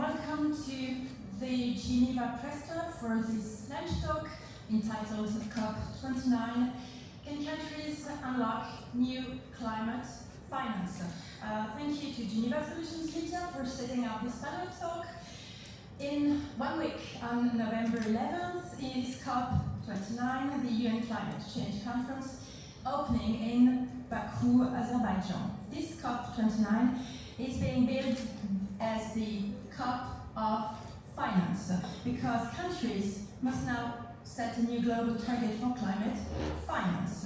welcome to the Geneva Press Club for this lunch talk entitled COP29, Can Countries Unlock New Climate Finance? Thank you to Geneva Solutions Media for setting up this panel talk. In 1 week, on November 11th, is COP29, the UN Climate Change Conference, opening in Baku, Azerbaijan. This COP29 is being billed as the COP of finance, because countries must now set a new global target for climate finance.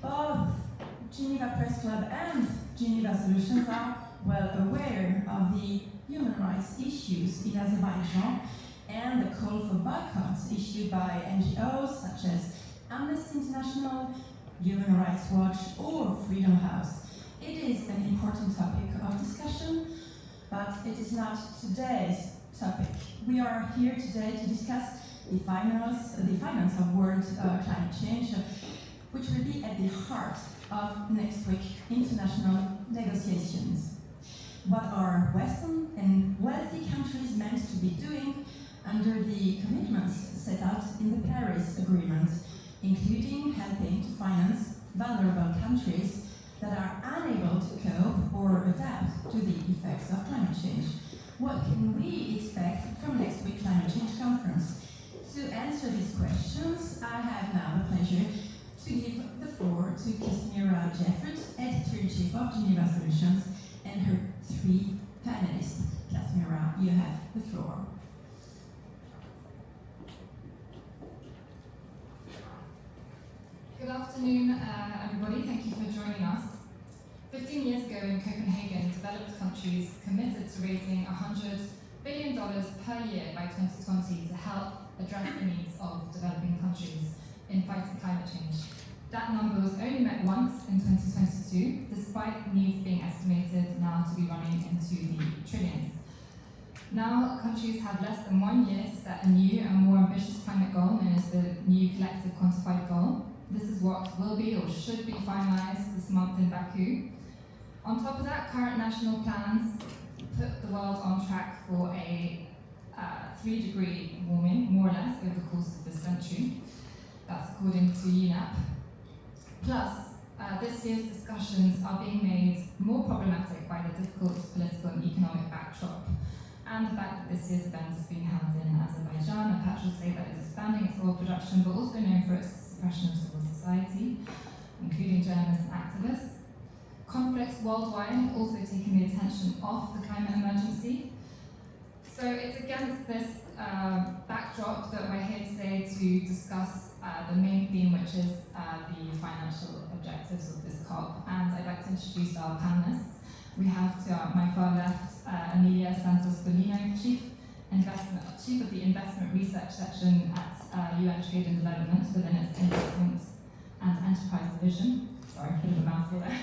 Both Geneva Press Club and Geneva Solutions are well aware of the human rights issues in Azerbaijan and the call for boycotts issued by NGOs such as Amnesty International, Human Rights Watch, or Freedom House. It is an important topic of discussion, but it is not today's topic. We are here today to discuss the finance of world climate change, which will be at the heart of next week's international negotiations. What are Western and wealthy countries meant to be doing under the commitments set out in the Paris Agreement, including helping to finance vulnerable countries that are unable to cope or adapt to the effects of climate change? What can we expect from next week's Climate Change Conference? To answer these questions, I have now the pleasure to give the floor to Casimira Jeffert, Editor-in-Chief of Geneva Solutions, and her three panelists. Casimira, you have the floor. Good afternoon, everybody. Thank you for joining us. 15 years ago in Copenhagen, developed countries committed to raising $100 billion per year by 2020 to help address the needs of developing countries in fighting climate change. That number was only met once in 2022, despite needs being estimated now to be running into the trillions. Now, countries have less than 1 year to set a new and more ambitious climate goal, known as the new collective quantified goal. This is what will be or should be finalized this month in Baku. On top of that, current national plans put the world on track for a 3-degree warming, more or less, over the course of this century. That's according to UNEP. Plus, this year's discussions are being made more problematic by the difficult political and economic backdrop, and the fact that this year's event is being held in Azerbaijan, a patch will say that is expanding its oil production, but also known for its suppression of civil society, including journalists and activists. Conflicts worldwide have also taken the attention off the climate emergency. So it's against this backdrop that we're here today to discuss the main theme, which is the financial objectives of this COP. And I'd like to introduce our panelists. We have to my far left, Amelia Santos-Bolino, Chief of the Investment Research Section at UN Trade and Development within its Investment and Enterprise Division. Sorry, a bit of a mouthful there.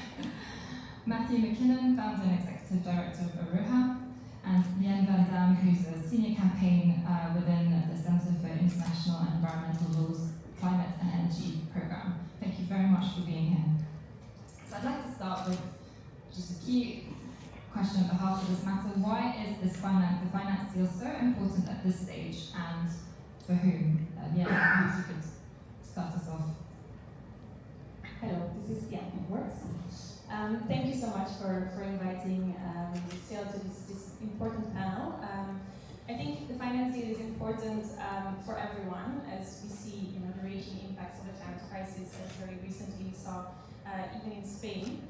Matthew McKinnon, Founder and Executive Director of Aruha, and Yen Van Dam, who's a Senior Campaign within the Center for International and Environmental Law's Climate and Energy Program. Thank you very much for being here. So I'd like to start with just a key question on behalf of this matter. Why is this the finance deal so important at this stage, and for whom? Yeah, perhaps you could start us off. Hello, this is Yen. It works. Thank you so much for inviting Sil to this important panel. I think the finance deal is important for everyone, as we see the raging impacts of the climate crisis, as very recently we saw even in Spain,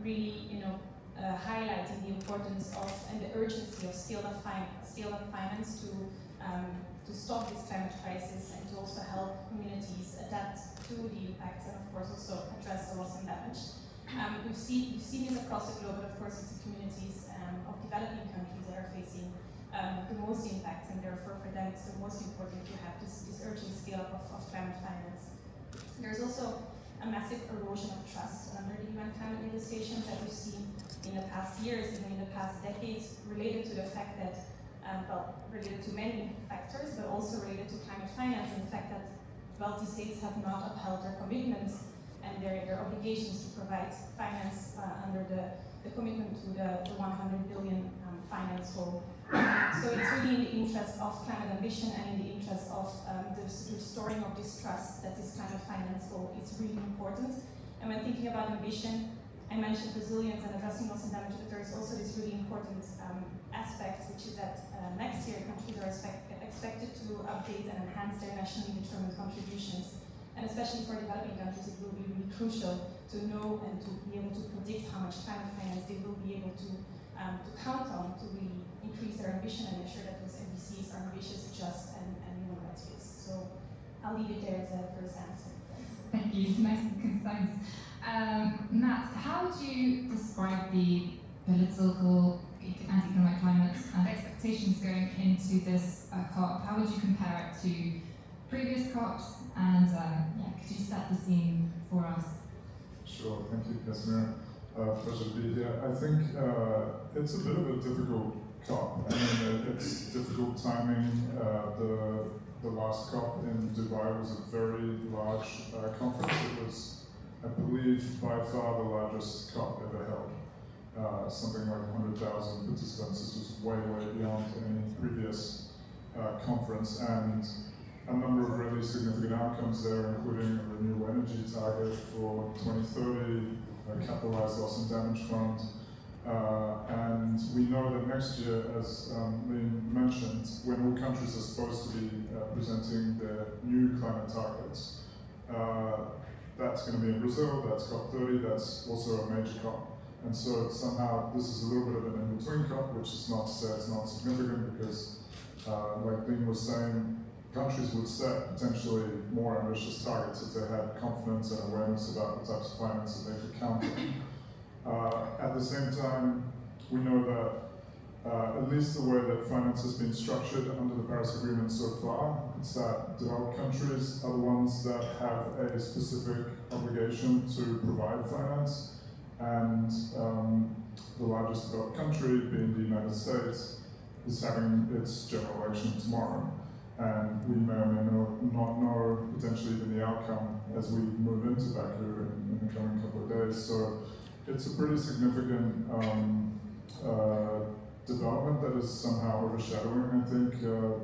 really highlighting the importance of and the urgency of scaled-up finance to stop this climate crisis and to also help communities adapt to the impacts and of course also address the loss and damage. We've seen this across the globe, but of course it's the communities of developing countries that are facing the most impacts, and therefore for them it's the most important to have this urgent scale of climate finance. There's also a massive erosion of trust under the UN climate negotiations that we've seen in the past years, even in the past decades, related to the fact that, related to many factors, but also related to climate finance and the fact that wealthy states have not upheld their commitments and their obligations to provide finance under the commitment to the 100 billion finance goal. really in the interest of climate ambition and in the interest of the restoring of this trust that this kind of finance goal is really important. And when thinking about ambition, I mentioned resilience and addressing loss and damage, but there is also this really important aspect, which is that next year countries are expected to update and enhance their nationally determined contributions. And especially for developing countries, it will be really crucial to know and to be able to predict how much climate finance they will be able to count on to really increase their ambition and make sure that those MBCs are ambitious, just, and human rights based. So I'll leave it there as a first answer. Thank you. Nice and concise. Matt, how would you describe the political and economic climate and expectations going into this COP? How would you compare it to previous COPs? And could you set the scene for us? Sure, thank you, Casimir. Pleasure to be here. I think it's a bit of a difficult COP. I mean, it's difficult timing. The last COP in Dubai was a very large conference. It was, I believe, by far the largest COP ever held. Something like 100,000 participants. This was way, way beyond any previous conference. And a number of really significant outcomes there, including a renewable energy target for 2030, a capitalized loss and damage fund. And we know that next year, as Lynn mentioned, when all countries are supposed to be presenting their new climate targets, that's going to be in Brazil, that's COP30, that's also a major COP. And so somehow this is a little bit of an in-between COP, which is not to say it's not significant because, like Lynn was saying, countries would set potentially more ambitious targets if they had confidence and awareness about the types of finance that they could count on. At the same time, we know that at least the way that finance has been structured under the Paris Agreement so far, it's that developed countries are the ones that have a specific obligation to provide finance, and the largest developed country, being the United States, is having its general election tomorrow. And we may or may not know potentially even the outcome as we move into Baku in the coming couple of days. So it's a pretty significant development that is somehow overshadowing, I think,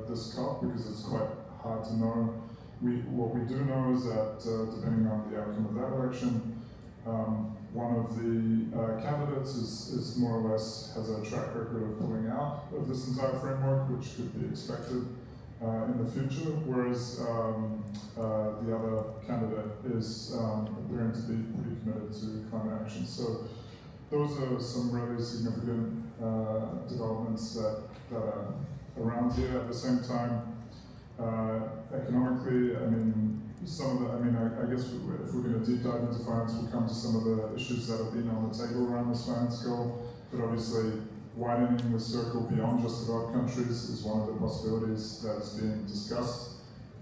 this COP, because it's quite hard to know. What we do know is that depending on the outcome of that election, one of the candidates is more or less has a track record of pulling out of this entire framework, which could be expected in the future, whereas the other candidate is appearing to be pretty committed to climate action. So those are some really significant developments that are around here. At the same time, economically, I mean, I guess if we're going to deep dive into finance, we'll come to some of the issues that have been on the table around this finance goal, but obviously widening the circle beyond just developed countries is one of the possibilities that is being discussed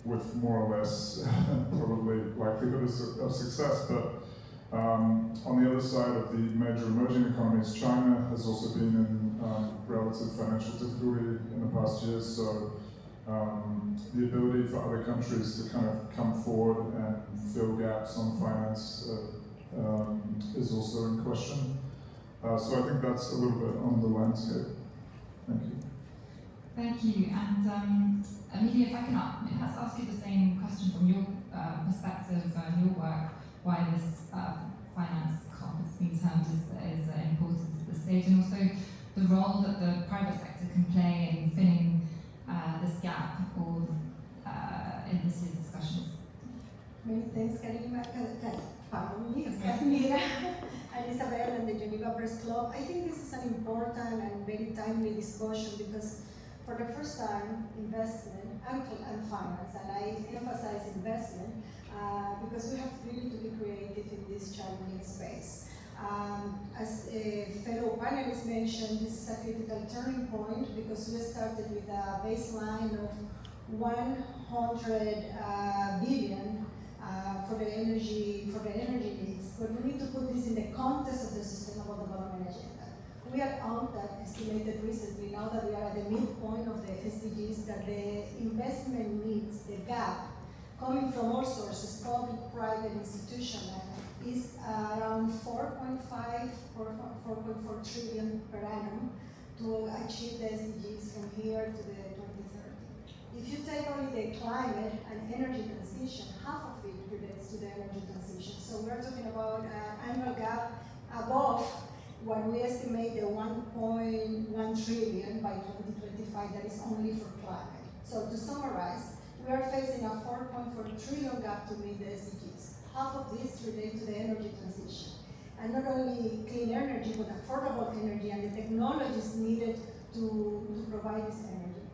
with more or less probably likelihood of success. But on the other side of the major emerging economies, China has also been in relative financial difficulty in the past years, so the ability for other countries to kind of come forward and fill gaps on finance is also in question. So I think that's a little bit on the landscape. Thank you. Thank you. And Amelia, if I can perhaps ask you the same question from your perspective and your work, why this finance COP has been termed is important at this stage, and also the role that the private sector can play in filling this gap or in this year's discussions. Many thanks, Karima, Casimira, and Isabel and the Geneva Press Club. I think this is an important and very timely discussion because for the first time, investment and finance, and I emphasize investment because we have really to be creative in this challenging space. As a fellow panelist mentioned, this is a critical turning point because we started with a baseline of 100 billion for the energy needs, but we need to put this in the context of the Sustainable Development Agenda. We are on that estimated recently, now that we are at the midpoint of the SDGs, that the investment needs, the gap, coming from all sources, public, private, institutional, is around 4.5 or 4.4 trillion per annum to achieve the SDGs from here to the 2030. If you take only the climate and energy transition, half of it relates to the energy transition. So we're talking about an annual gap above what we estimate the 1.1 trillion by 2025 that is only for climate. So to summarize, we are facing a 4.4 trillion gap to meet the SDGs. Half of this relates to the energy transition. And not only clean energy, but affordable energy and the technologies needed to provide this energy.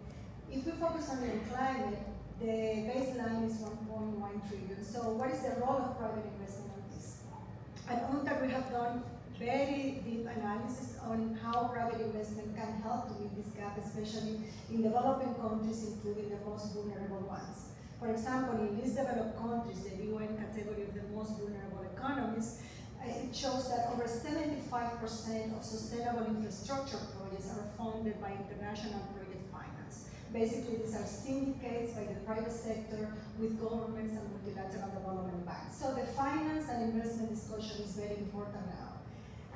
If we focus only on climate, the baseline is 1.1 trillion. So what is the role of private investment on this? At UNCTAD, we have done very deep analysis on how private investment can help to meet this gap, especially in developing countries, including the most vulnerable ones. For example, in least developed countries, the UN category of the most vulnerable economies, it shows that over 75% of sustainable infrastructure projects are funded by international project finance. Basically, these are syndicates by the private sector with governments and multilateral development banks. So the finance and investment discussion is very important now.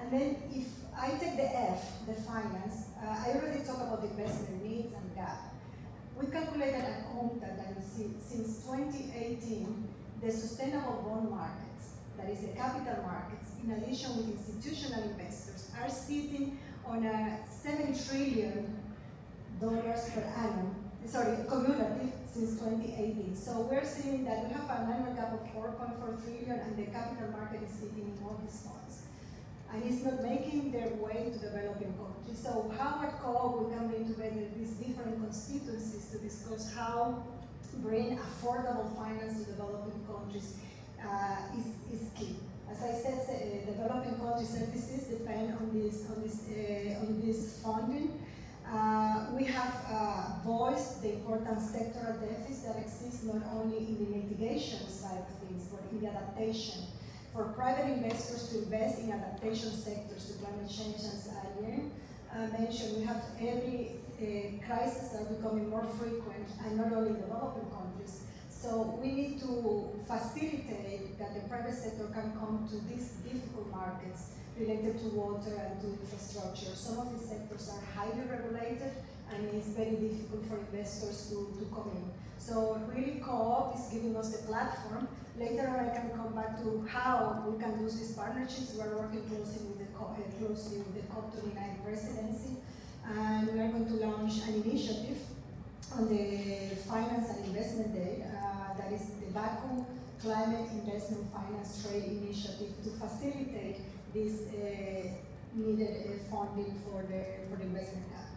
And then if I take the F, the finance, I already talked about investment needs and gap. We calculated at UNCTAD that since 2018, the sustainable bond markets, that is the capital markets, in addition with institutional investors, are sitting on a $7 trillion per annum, cumulative since 2018. So we're seeing that we have an annual gap of 4.4 trillion and the capital market is sitting in all these funds. And it's not making their way to developing countries. So how at COP we can bring together these different constituencies to discuss how bring affordable finance to developing countries is key. As I said, developing country services depend on this funding. We have voiced the important sectoral deficits that exist not only in the mitigation side of things, but in the adaptation. For private investors to invest in adaptation sectors to climate change, as Ilham mentioned, we have every crises are becoming more frequent, and not only in developing countries. So we need to facilitate that the private sector can come to these difficult markets related to water and to infrastructure. Some of these sectors are highly regulated, and it's very difficult for investors to come in. So really Co-op is giving us the platform. Later on I can come back to how we can use these partnerships. We're working closely with the COP29 presidency, and we are going to launch an initiative on the Finance and Investment Day, that is the Baku Climate Investment Finance Trade Initiative, to facilitate this needed funding for the investment gap.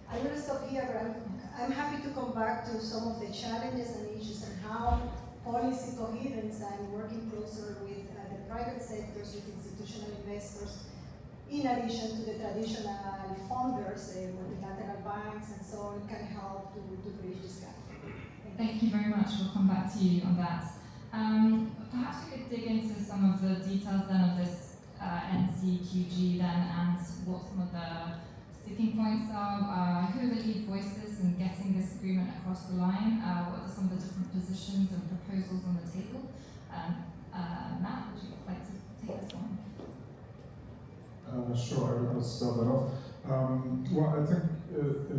I'm going to stop here, but I'm happy to come back to some of the challenges and issues and how policy coherence and working closer with the private sectors, with institutional investors, in addition to the traditional funders, multilateral banks, and so on, can help to bridge this gap. Thank you very much. We'll come back to you on that. Perhaps we could dig into some of the details then of this NCQG then, and what some of the sticking points are. Who are the lead voices in getting this agreement across the line? What are some of the different positions and proposals on the table? Matt, would you like to take this one? Sure, I'll start that off. Well, I think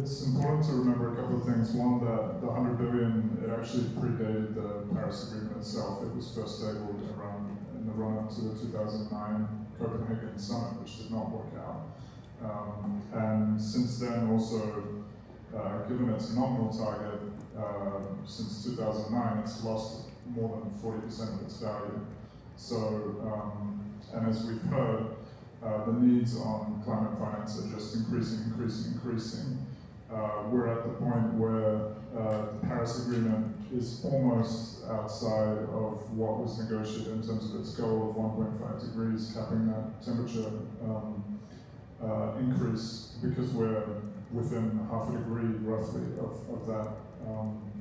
it's important to remember a couple of things. One, that the 100 billion, it actually predated the Paris Agreement itself. It was first tabled around in the run-up to the 2009 Copenhagen Summit, which did not work out. And since then also, given its nominal target, since 2009, it's lost more than 40% of its value. So, and as we've heard, the needs on climate finance are just increasing. We're at the point where the Paris Agreement is almost outside of what was negotiated in terms of its goal of 1.5 degrees, capping that temperature increase, because we're within half a degree, roughly, of that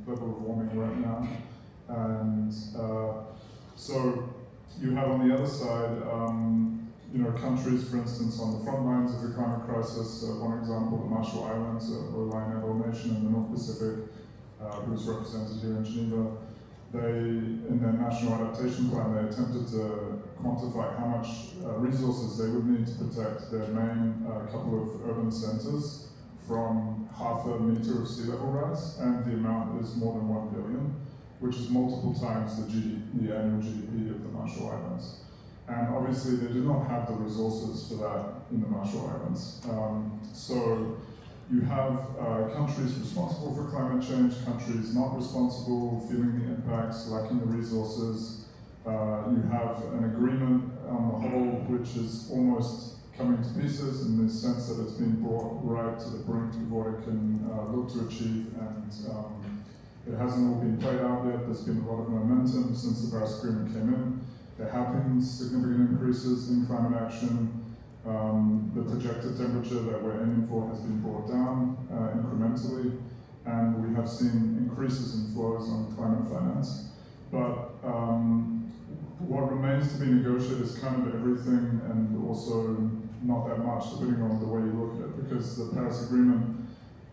level of warming right now. And so you have on the other side, countries, for instance, on the front lines of the climate crisis. One example, the Marshall Islands, a line-able nation in the North Pacific, who's represented here in Geneva. They, in their national adaptation plan, they attempted to quantify how much resources they would need to protect their main couple of urban centers from 0.5 meter of sea level rise, and the amount is more than 1 billion, which is multiple times the annual GDP of the Marshall Islands. And obviously they do not have the resources for that in the Marshall Islands. So you have countries responsible for climate change, countries not responsible, feeling the impacts, lacking the resources. You have an agreement on the whole which is almost coming to pieces in the sense that it's been brought right to the brink of what it can look to achieve, and it hasn't all been played out yet. There's been a lot of momentum since the Paris Agreement came in. There have been significant increases in climate action. The projected temperature that we're aiming for has been brought down incrementally, and we have seen increases in flows on climate finance. But what remains to be negotiated is kind of everything, and also not that much, depending on the way you look at it, because the Paris Agreement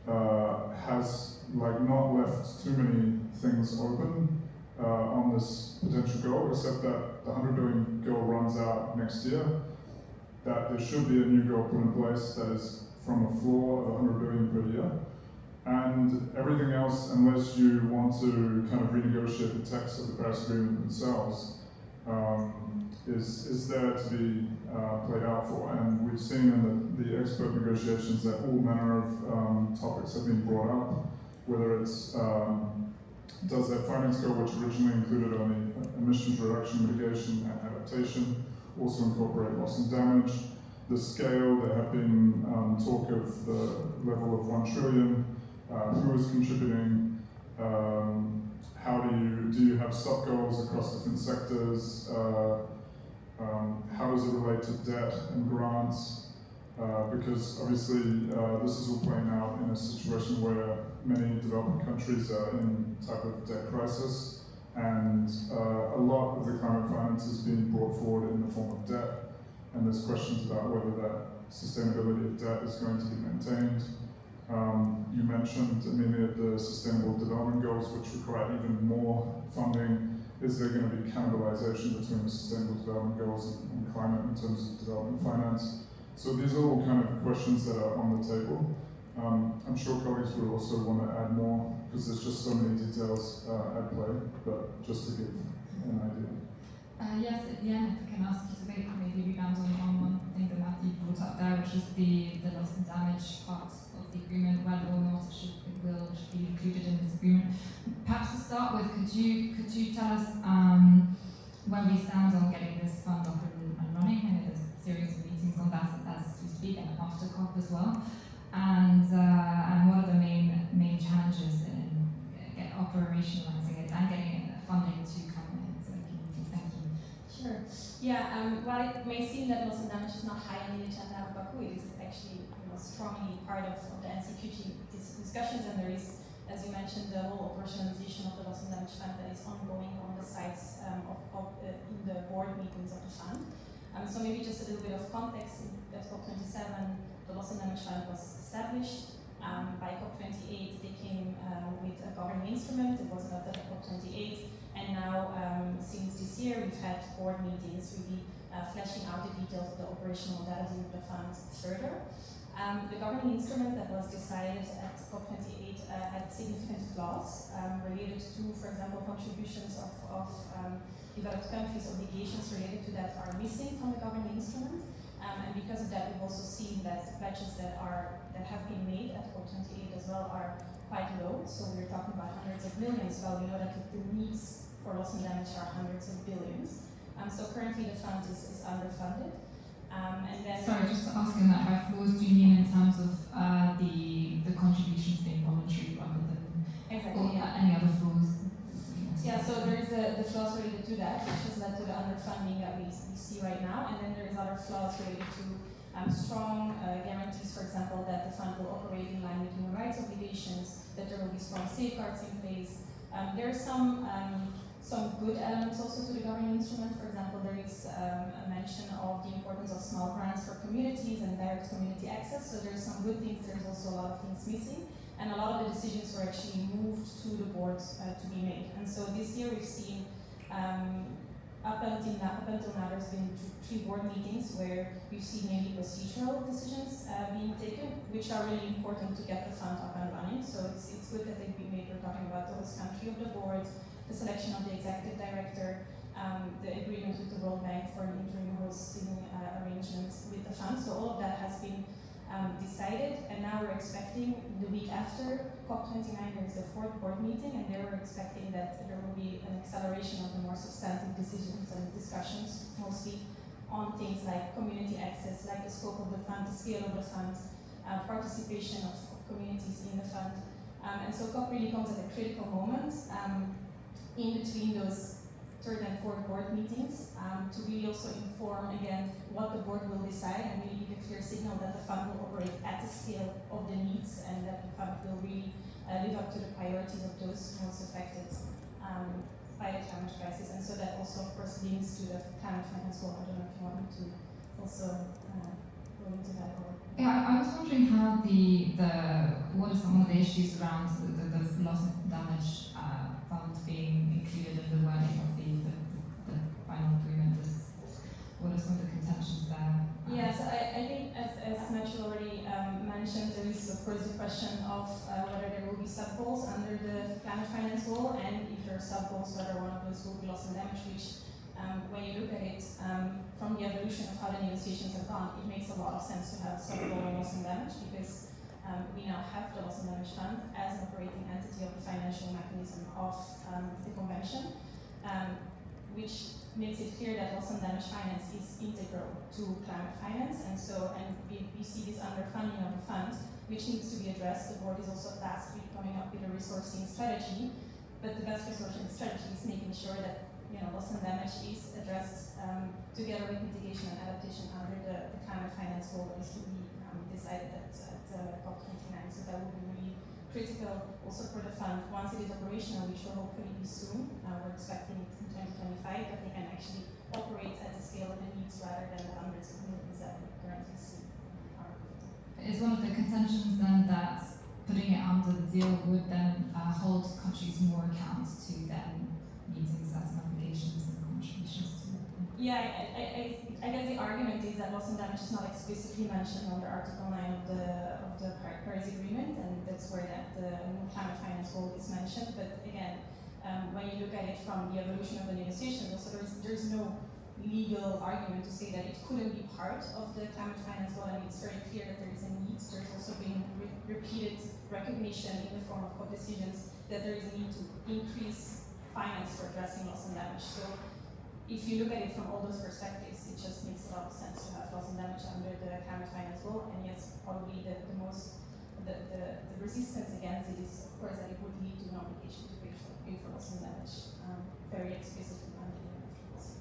has not left too many things open on this potential goal, except that the 100 billion goal runs out next year, that there should be a new goal put in place that is from a floor of 100 billion per year. And everything else, unless you want to kind of renegotiate the text of the Paris Agreement themselves, is there to be played out for. And we've seen in the expert negotiations that all manner of topics have been brought up, whether it's does that finance goal, which originally included only emissions reduction, mitigation and adaptation, also incorporate loss and damage. The scale, there have been talk of the level of 1 trillion, who is contributing, how do you have sub-goals across different sectors, how does it relate to debt and grants, because obviously this is all playing out in a situation where many developing countries are in type of debt crisis, and a lot of the climate finance is being brought forward in the form of debt, and there's questions about whether that sustainability of debt is going to be maintained. You mentioned, Amelia, the Sustainable Development Goals, which require even more funding. Is there going to be cannibalization between the Sustainable Development Goals and climate in terms of development finance? So these are all kind of questions that are on the table. I'm sure colleagues will also want to add more, because there's just so many details at play, but just to give an idea. Yes, at the end, if I can ask you to maybe rebound on one thing that Matthew brought up there, which is the loss and damage part of the agreement, whether or not it will be included in this agreement. Perhaps to start with, could you tell us where we stand on getting this fund up and running? I know there's a series of meetings on that as we speak, and after COP as well. And what are the main challenges in operationalizing it and getting funding to come in? So thank you. Sure. Yeah. While it may seem that loss and damage is not high on the agenda of Baku, it is actually strongly part of the NCQG discussions, and there is, as you mentioned, the whole operationalization of the loss and damage fund that is ongoing on the sites in the board meetings of the fund. So maybe just a little bit of context. At COP27, the loss and damage fund was established. By COP28, they came with a governing instrument. It was adopted at COP28, and now since this year, we've had board meetings really fleshing out the details of the operational modality of the fund further. The governing instrument that was decided at COP28 had significant flaws related to, for example, contributions of developed countries. Obligations related to that are missing from the governing instrument, and because of that, we've also seen that pledges that have been made at COP28 as well are quite low. So we're talking about hundreds of millions, while we know that the needs for loss and damage are hundreds of billions. So currently, the fund is underfunded. And then sorry, just to ask on that, by flows, do you mean in terms of the contributions being voluntary rather than any other flows? Yeah, so there is the flaws related to that, which has led to the underfunding that we see right now, and then there is other flaws related to strong guarantees, for example, that the fund will operate in line with human rights obligations, that there will be strong safeguards in place. There are some good elements also to the governing instrument. For example, there is a mention of the importance of small grants for communities and direct community access. So there's some good things, there's also a lot of things missing. And a lot of the decisions were actually moved to the boards to be made. And so this year we've seen up until now, there's been three board meetings where we've seen mainly procedural decisions being taken, which are really important to get the fund up and running. So it's good that they've been made. We're talking about the host country of the board, the selection of the executive director, the agreement with the World Bank for an interim hosting arrangement with the fund. So all of that has been decided, and now we're expecting the week after COP29 there's the fourth board meeting, and there we're expecting that there will be an acceleration of the more substantive decisions and discussions, mostly on things like community access, like the scope of the fund, the scale of the fund, participation of communities in the fund. And so COP really comes at a critical moment in between those third and fourth board meetings to really also inform again what the board will decide and really give a clear signal that the fund will operate at the scale of the needs and that the fund will really live up to the priorities of those most affected by the climate crisis. And so that also of course links to the climate finance goal. I don't know if you wanted to also go into that or... Yeah, I was wondering how what are some of the issues around the loss and damage fund being included in the wording of the final agreement? What are some of the contentions there? Yeah, so I think as Matthew already mentioned, there is of course the question of whether there will be sub-goals under the climate finance goal, and if there are sub-goals, whether one of those will be loss and damage, which when you look at it from the evolution of how the negotiations have gone, it makes a lot of sense to have sub-goal and loss and damage, because we now have the loss and damage fund as an operating entity of the financial mechanism of the convention, which makes it clear that loss and damage finance is integral to climate finance, and we see this underfunding of the fund, which needs to be addressed. The board is also tasked with coming up with a resourcing strategy, but the best resourcing strategy is making sure that loss and damage is addressed together with mitigation and adaptation under the climate finance goal that is to be decided at COP29. So that will be really critical also for the fund once it is operational, which will hopefully be soon. We're expecting it in 2025 that they can actually operate at the scale of the needs rather than the hundreds of millions that we currently see. Is one of the contentions then that putting it under the deal would then hold countries more account to then meeting certain obligations and contributions to it? Yeah, I guess the argument is that loss and damage is not explicitly mentioned under Article 9 of the Paris Agreement, and that's where the climate finance goal is mentioned. But again, when you look at it from the evolution of the negotiations, also there's no legal argument to say that it couldn't be part of the climate finance goal. I mean, it's very clear that there is a need. There's also been repeated recognition in the form of co-decisions that there is a need to increase finance for addressing loss and damage. So if you look at it from all those perspectives, it just makes a lot of sense to have loss and damage under the climate finance goal. And yes, probably the resistance against it is, of course, that it would lead to an obligation to pay for loss and damage very explicitly under the rules.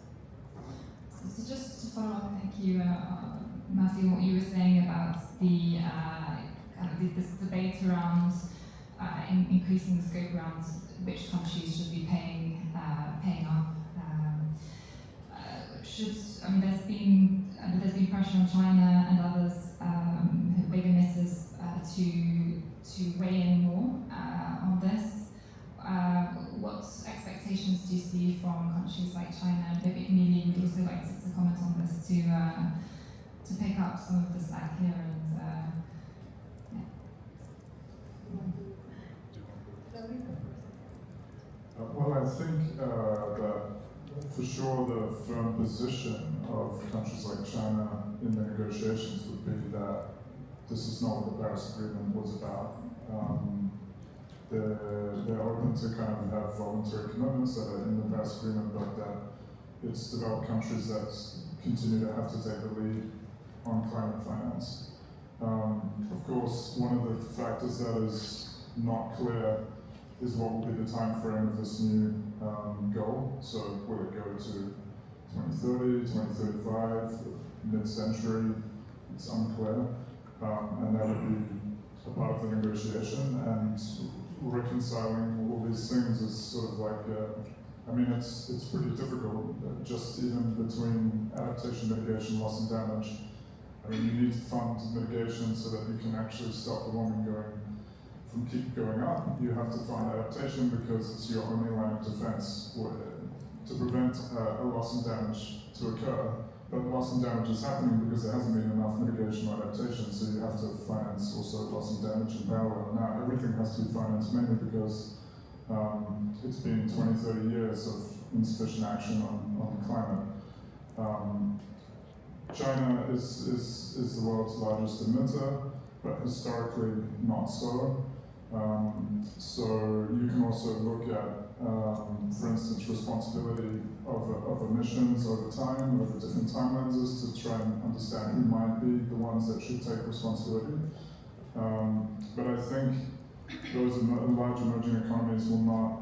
So just to follow up, thank you, Matthew, what you were saying about the this debate around increasing the scope around which countries should be paying up. There's been pressure on China and others, big emitters, to weigh in more on this. What expectations do you see from countries like China? And maybe Emilie would also like to comment on this to pick up some of the slack here and Well, I think that for sure the firm position of countries like China in the negotiations would be that this is not what the Paris Agreement was about. They're open to kind of have voluntary commitments that are in the Paris Agreement, but that it's developed countries that continue to have to take the lead on climate finance. Of course, one of the factors that is not clear is what will be the time frame of this new goal. So will it go to 2030, 2035, mid-century? It's unclear. And that would be a part of the negotiation. And reconciling all these things is sort of like, it's pretty difficult, just even between adaptation, mitigation, loss and damage. I mean, you need to fund mitigation so that you can actually stop the warming keep going up. You have to fund adaptation because it's your only line of defense to prevent a loss and damage to occur. But loss and damage is happening because there hasn't been enough mitigation or adaptation, so you have to finance also loss and damage in parallel. Now, everything has to be financed mainly because it's been 20, 30 years of insufficient action on climate. China is the world's largest emitter, but historically not so. So you can also look at, for instance, responsibility of emissions over time, over different time lenses, to try and understand who might be the ones that should take responsibility. But I think those large emerging economies will not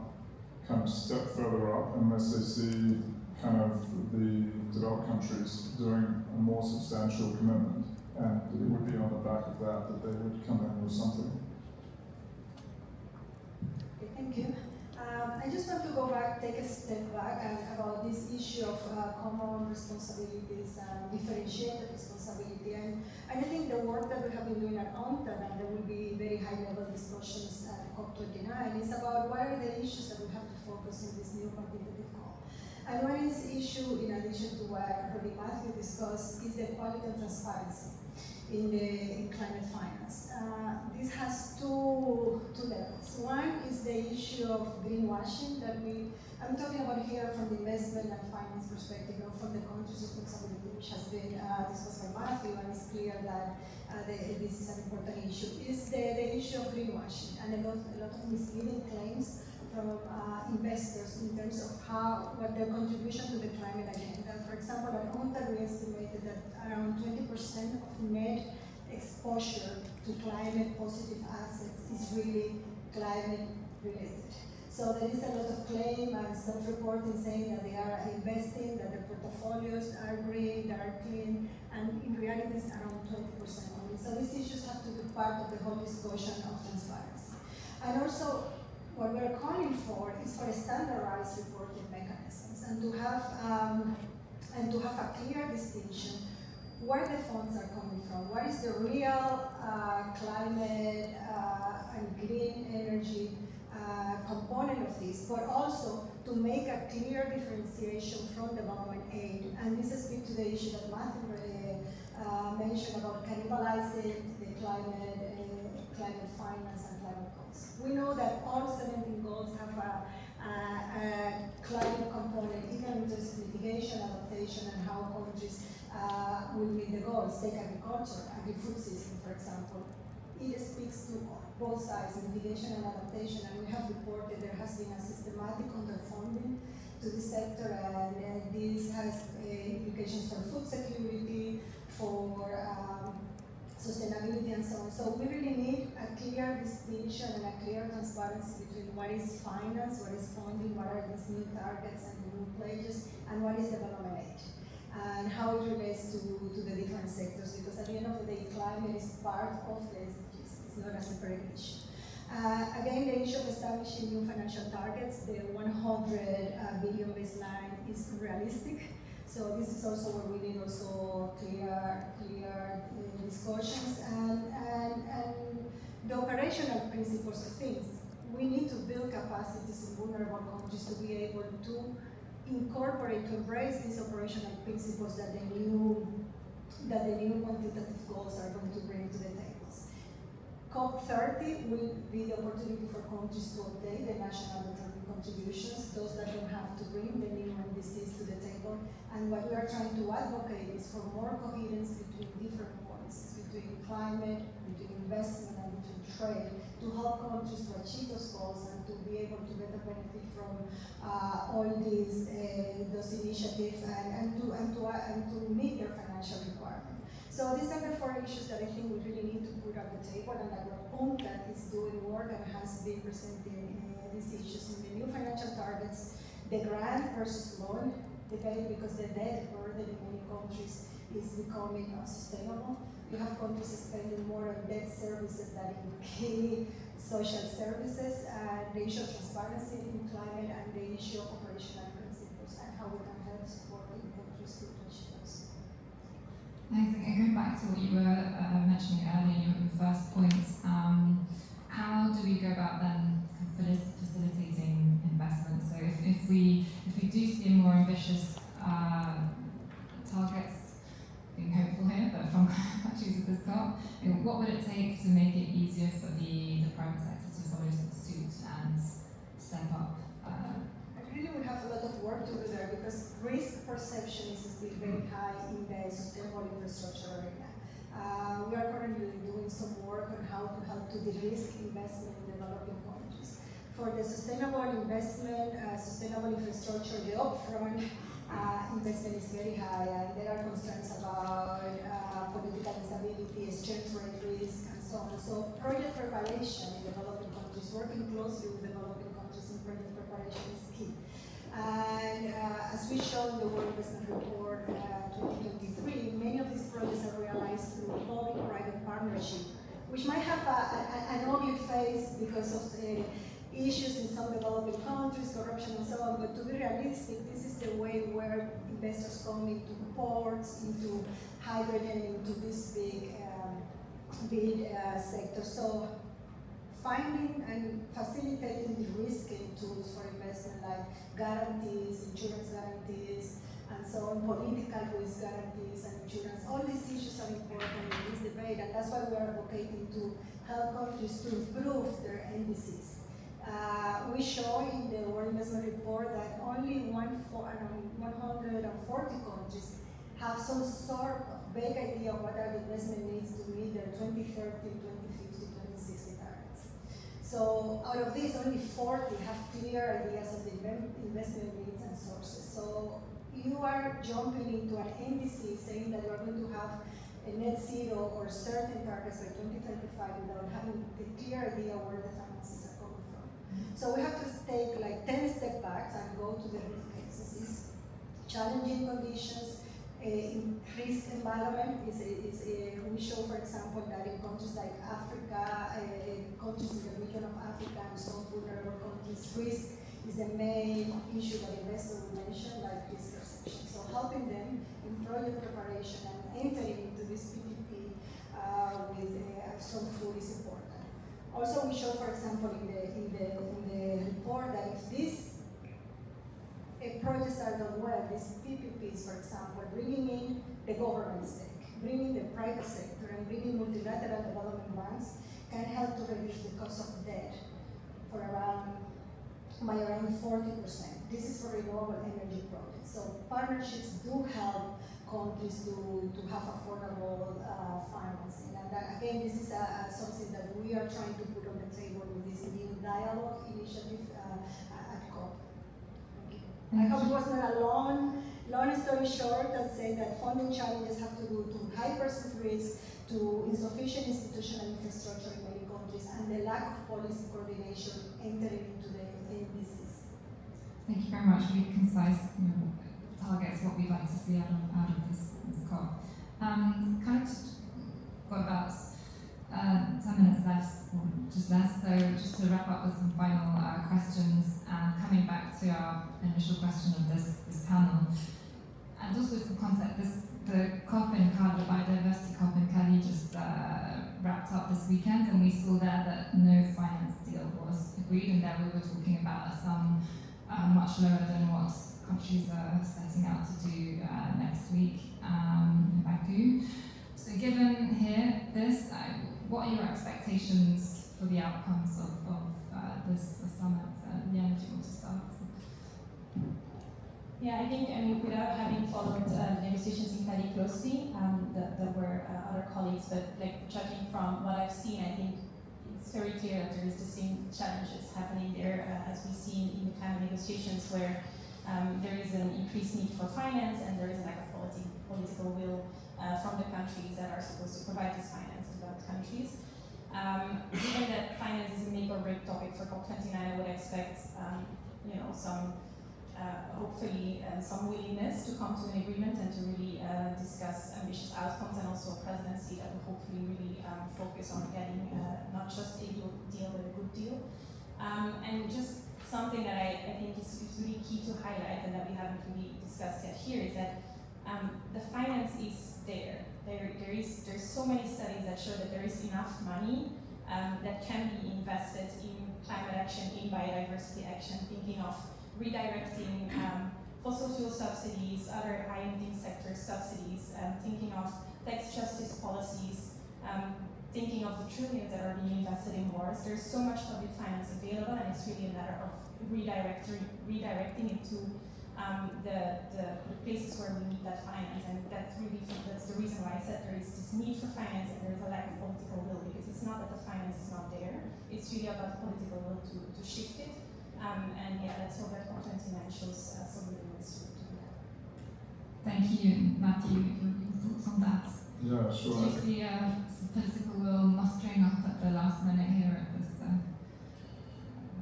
kind of step further up unless they see kind of the developed countries doing a more substantial commitment. And it would be on the back of that they would come in with something. Thank you. I just want to go back, take a step back, about this issue of common responsibilities and differentiated responsibility. And I think the work that we have been doing at UNCTAD, and there will be very high-level discussions at COP29, is about what are the issues that we have to focus in this new quantitative COP. And one is issue, in addition to what Roddy Matthew discussed, is the quality and transparency in climate finance. This has two levels. One is the issue of greenwashing that I'm talking about here from the investment and finance perspective, or from the country's responsibility, which has been discussed by Matthew, and it's clear that this is an important issue, is the issue of greenwashing, and a lot of misleading claims from investors in terms of what their contribution to the climate agenda. For example, at UNCTAD, we estimated that around 20% of net exposure to climate positive assets is really climate related. So there is a lot of claim and self-reporting saying that they are investing, that their portfolios are green, they are clean, and in reality it's around 20% only. So these issues have to be part of the whole discussion of transparency. And also, what we're calling for is for standardized reporting mechanisms, and to have a clear distinction where the funds are coming from, what is the real climate and green energy component of this, but also to make a clear differentiation from development aid. And this speaks to the issue that Matthew mentioned about cannibalizing the climate finance and climate goals. We know that all 17 goals have a climate component, even in terms of mitigation, adaptation, and how countries will meet the goals. Take agriculture, agri-food system, for example. It speaks to both sides, mitigation and adaptation, and we have reported there has been a systematic underfunding to the sector, and this has implications for food security, for sustainability, and so on. So we really need a clear distinction and a clear transparency between what is finance, what is funding, what are these new targets and new pledges, and what is development aid, and how it relates to the different sectors, because at the end of the day, climate is part of the SDGs, it's not a separate issue. Again, the issue of establishing new financial targets, the 100 billion baseline is realistic. So this is also where we need also clear discussions and the operational principles of things. We need to build capacities in vulnerable countries to be able to incorporate, to embrace these operational principles that the new quantitative goals are going to bring to the tables. COP30 will be the opportunity for countries to update the national determined contributions, those that don't have to bring the new NDCs to the table. And what we are trying to advocate is for more coherence between different policies, between climate, between investment, and between trade, to help countries to achieve those goals and to be able to better benefit from all these those initiatives and to meet their financial requirements. So these are the four issues that I think we really need to put on the table, and that our UNCTAD is doing work and has been presenting these issues in the new financial targets, the grant versus loan debate, because the debt burden in many countries is becoming unsustainable. You have countries spending more on debt services than in key social services, and the issue of transparency in climate, and the issue of operational principles, and how we can help support in countries to achieve those. Thanks. And going back to what you were mentioning earlier in your first point, how do we go about then facilitating investment? So if we do see a ambitious targets, being hopeful here, but from countries at this COP, what would it take to make it easier for the private sector to follow suit and step up? I really would have a lot of work to do there because risk perception is still very high in the sustainable infrastructure arena. We are currently doing some work on how to help to de-risk investment in developing countries. For the sustainable investment, sustainable infrastructure, the upfront investment is very high, and there are concerns about political instability, exchange rate risk, and so on. So project preparation in developing countries, working closely with developing countries in project preparation is key. And as we showed in the World Investment Report 2023, many of these projects are realized through public-private partnership, which might have an ugly face because of the issues in some developing countries, corruption and so on, but to be realistic, this is the way where investors come into ports, into hydrogen, into this big sector. So finding and facilitating the risking tools for investment like guarantees, insurance guarantees, and so on, political risk guarantees and insurance, all these issues are important in this debate, and that's why we are advocating to help countries to improve their NDCs. We show in the World Investment Report that only 140 countries have some sort of vague idea of what are the investment needs to meet their 2030, 2050, 2060 targets. So out of these, only 40 have clear ideas of the investment needs and sources. So you are jumping into an NDC saying that you are going to have a net zero or certain targets by 2035 without having a clear idea where the finances are coming from. So we have to take like 10 step backs and go to the risk cases. Challenging conditions, increased environment we show, for example, that in countries like Africa, countries in the region of Africa and some vulnerable countries, risk is the main issue that investors will mention, like risk perception. So helping them in project preparation and entering into this PPP with a strong foot is important. Also, we show, for example, in the report that if these projects are done well, these PPPs, for example, bringing in the government stake, bringing the private sector, and bringing multilateral development banks can help to reduce the cost of debt by around 40%. This is for renewable energy projects. So partnerships do help countries to have affordable financing. And that, again, this is something that we are trying to put on the table with this new dialogue initiative at COP. I hope it was not a long story short that say that funding challenges have to do to high percent risk, to insufficient institutional infrastructure in many countries, and the lack of policy coordination entering into the NDCs. Thank you very much. Really concise targets, what we'd like to see out of this COP. Kind of got about 10 minutes left, or just less, so just to wrap up with some final questions, coming back to our initial question of this panel, and just with the concept, the COP in Cali, the biodiversity COP in Cali just wrapped up this weekend, and we saw there that no finance deal was agreed, and there we were talking about some much lower than what countries are setting out to do next week in Baku. So given this, what are your expectations for the outcomes of this summit? Liana, do you want to start? Yeah, I think, without having followed negotiations in Cali closely, there were other colleagues, but like judging from what I've seen, I think it's very clear that there is the same challenges happening there as we've seen in the climate negotiations, where there is an increased need for finance and there is a lack of political will from the countries that are supposed to provide this finance to developed countries. Given that finance is a make or break topic for COP29, I would expect some hopefully some willingness to come to an agreement and to really discuss ambitious outcomes, and also a presidency that will hopefully really focus on getting not just a good deal but a good deal. And just something that I think is really key to highlight and that we haven't really discussed yet here is that the finance is there. There's so many studies that show that there is enough money that can be invested in climate action, in biodiversity action, thinking of redirecting fossil fuel subsidies, other high-emitting sector subsidies, thinking of tax justice policies, thinking of the trillions that are being invested in wars. There's so much public finance available, and it's really a matter of redirecting it to the places where we need that finance. And that's the reason why I said there is this need for finance and there's a lack of political will, because it's not that the finance is not there, it's really about political will to shift it. And yeah, let's hope that COP29 shows some willingness to do that. Thank you, Matthew. Your thoughts on that? Yeah, sure. Do you see some political will mustering up at the last minute here at this?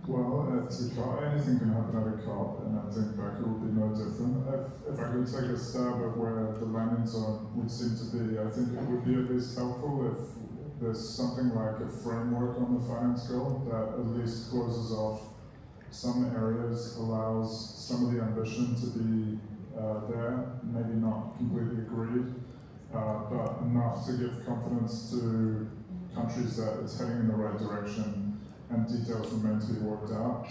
Well, at a COP, anything can happen at a COP, and I think Baku would be no different. If I could take a stab at where the landing zone would seem to be, I think it would be at least helpful if there's something like a framework on the finance goal that at least closes off some areas, allows some of the ambition to be there, maybe not completely agreed, but enough to give confidence to countries that it's heading in the right direction and details remain to be worked out.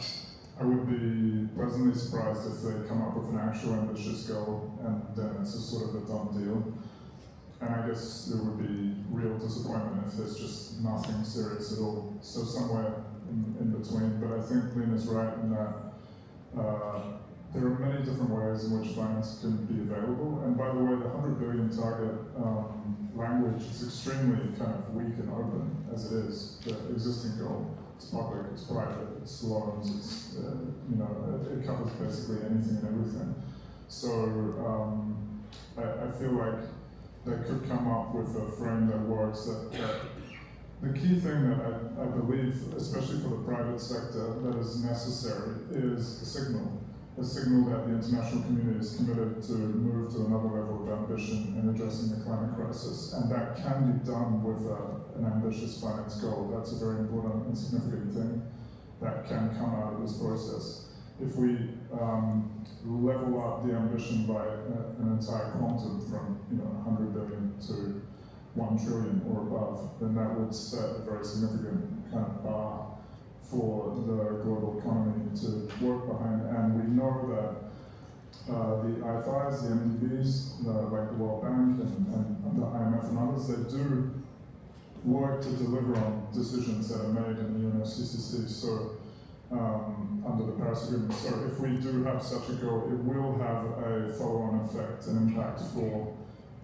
I would be pleasantly surprised if they come up with an actual ambitious goal and then it's a sort of a done deal. And I guess there would be real disappointment if there's just nothing serious at all. So somewhere in between, but I think Lynn is right in that there are many different ways in which finance can be available. And by the way, the 100 billion target language is extremely kind of weak and open as it is, the existing goal. It's public, it's private, it's loans, it's, it covers basically anything and everything. So I feel like they could come up with a frame that works. That the key thing that I believe, especially for the private sector, that is necessary is a signal that the international community is committed to move to another level of ambition in addressing the climate crisis. And that can be done with an ambitious finance goal. That's a very important and significant thing that can come out of this process. If we level up the ambition by an entire quantum from 100 billion to 1 trillion or above, then that would set a very significant kind of bar for the global economy to work behind. And we know that the IFIs, the MDBs, like the World Bank and the IMF and others, they do work to deliver on decisions that are made in the UNFCCC, so under the Paris Agreement. So if we do have such a goal, it will have a follow-on effect and impact for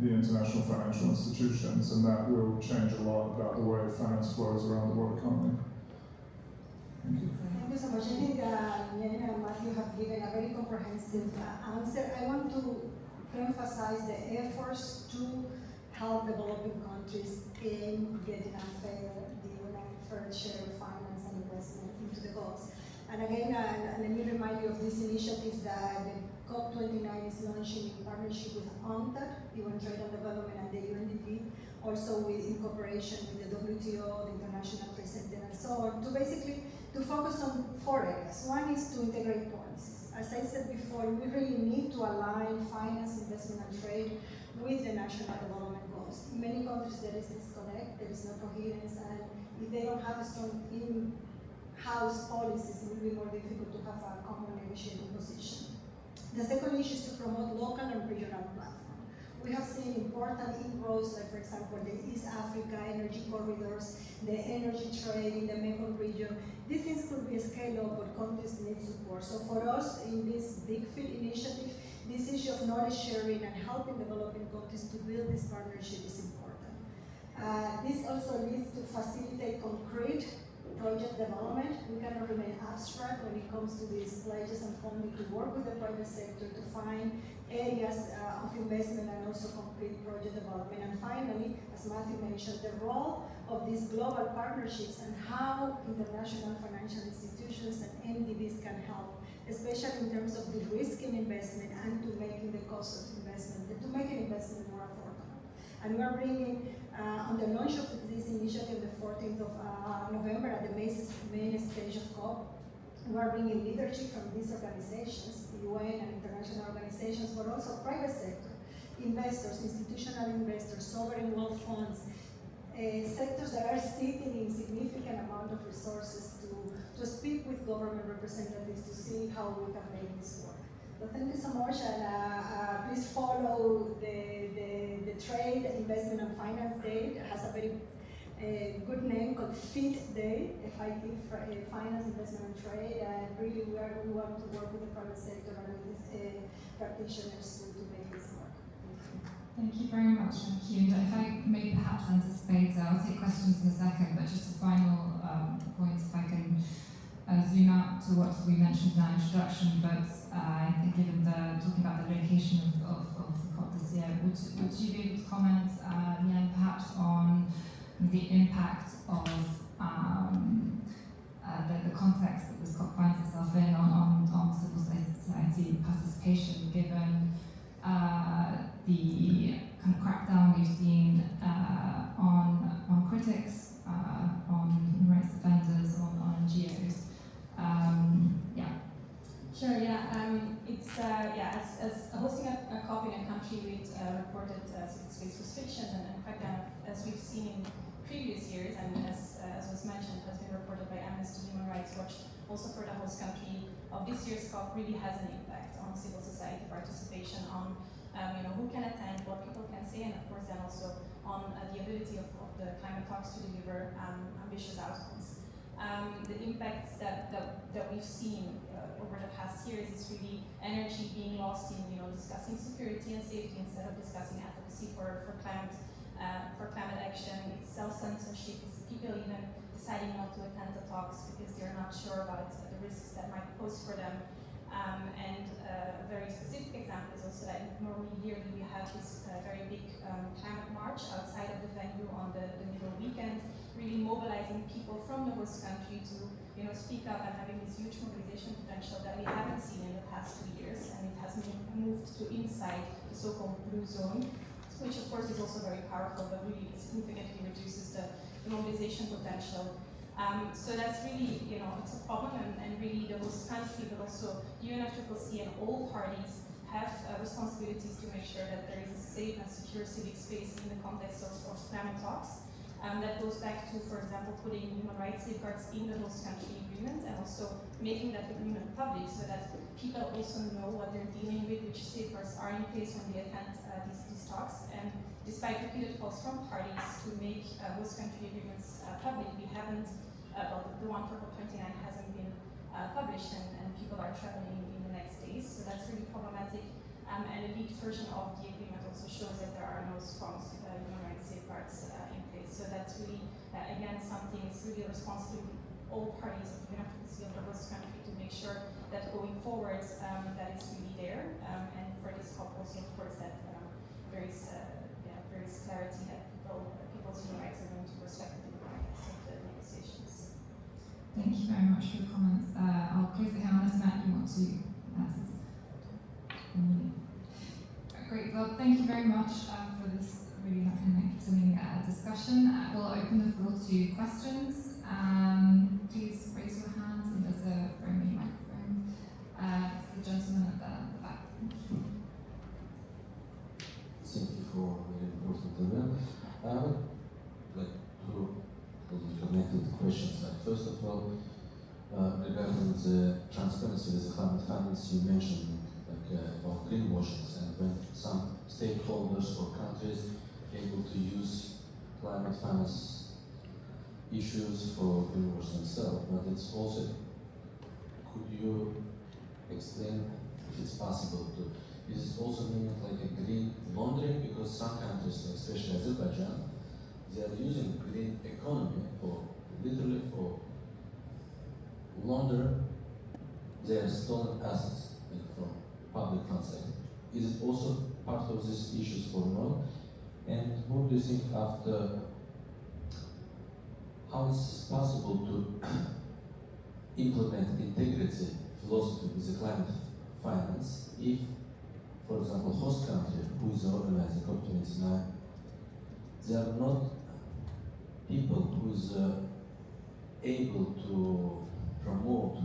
the international financial institutions, and that will change a lot about the way finance flows around the world economy. Thank you. Thank you so much. I think Jelena and Matthew have given a very comprehensive answer. I want to emphasize the efforts to help developing countries in getting the fair share of finance and investment into the goals. And again, let me remind you of this initiative that the COP29 is launching in partnership with UNCTAD, UN Trade and Development, and the UNDP, also in cooperation with the WTO, the International Trade Center, and so on, to focus on 4 areas. One is to integrate policies. As I said before, we really need to align finance, investment, and trade with the national development goals. In many countries, there is disconnect, there is no coherence, and if they don't have a strong in-house policies, it will be more difficult to have a common negotiating position. The second issue is to promote local and regional platforms. We have seen important inroads, like for example, the East Africa energy corridors, the energy trade in the Mekong region. These things could be scaled up, but countries need support. So for us, in this Big Field initiative, this issue of knowledge sharing and helping developing countries to build this partnership is important. This also leads to facilitate concrete project development. We cannot remain abstract when it comes to these pledges and funding, to work with the private sector to find areas of investment and also concrete project development. And finally, as Matthew mentioned, the role of these global partnerships and how international financial institutions and MDBs can help, especially in terms of de-risking investment and to making the cost of investment, to making investment more affordable. And we are bringing, on the launch of this initiative, the 14th of November at the main stage of COP, we are bringing leadership from these organizations, UN and international organizations, but also private sector, investors, institutional investors, sovereign wealth funds, sectors that are sitting in significant amount of resources to speak with government representatives to see how we can make this work. So thank you so much, and please follow the Trade, Investment and Finance Day. It has a very good name called FIT Day, FIT, Finance, Investment and Trade, and really we want to work with the private sector and with practitioners to make this work. Thank you very much, thank you. And if I may perhaps anticipate, I'll take questions in a second, but just a final point, if I can zoom out to what we mentioned in our introduction, but I think given talking about the location of the COP this year, would you be able to comment, Jan, perhaps on the impact of the context that this COP finds itself in on civil society participation, given the kind of crackdown we've seen on critics, on human rights defenders, on NGOs. Sure. It's as hosting a COP in a country with reported civil space restrictions and crackdown, as we've seen in previous years, and as was mentioned, has been reported by Amnesty Human Rights Watch, also for the host country of this year's COP, really has an impact on civil society participation, on who can attend, what people can say, and of course then also on the ability of the climate talks to deliver ambitious outcomes. The impacts that we've seen over the past years is really energy being lost in discussing security and safety instead of discussing advocacy for climate action. It's self-censorship. It's people even deciding not to attend the talks because they're not sure about the risks that might pose for them. And a very specific example is also that normally yearly we have this very big climate march outside of the venue on the middle weekend, really mobilizing people from the host country to speak up and having this huge mobilization potential that we haven't seen in the past 2 years, and it has been moved to inside the so-called blue zone, which of course is also very powerful, but really significantly reduces the mobilization potential. So that's really, it's a problem, and really the host country, but also UNFCCC and all parties have responsibilities to make sure that there is a safe and secure civic space in the context of climate talks. That goes back to, for example, putting human rights safeguards in the host country agreement and also making that agreement public so that people also know what they're dealing with, which safeguards are in place when they attend these talks. And despite repeated calls from parties to make host country agreements public, we haven't, the one for COP29 hasn't been published, and people are traveling in the next days, so that's really problematic. And a leaked version of the agreement also shows that there are no strong human rights safeguards in place. So that's really, again, something, it's really a responsibility of all parties of the UNFCCC of the host country to make sure that going forward, that it's really there. And for this COP also, of course, that there is clarity that people's human rights are going to be respected in the context of the negotiations. Thank you very much for your comments. I'll close it here unless Matt, you want to add something? Great, well, thank you very much for this really enlightening discussion. We'll open the floor to questions. Please raise your hands, and there's a roaming microphone. The gentleman at the back. Thank you for a very important event. I would like two connected questions. First of all, regarding the transparency with the climate finance, you mentioned about greenwashing, and when some stakeholders or countries able to use climate finance issues for greenwash themselves, but it's also, could you explain if it's possible to, is it also meaning like a green laundering, because some countries, like especially Azerbaijan, they are using green economy for literally for launder their stolen assets from public funds. Is it also part of these issues or not? And what do you think after, how is it possible to implement integrity philosophy with the climate finance if, for example, host country who is organizing COP29, they are not people who is able to promote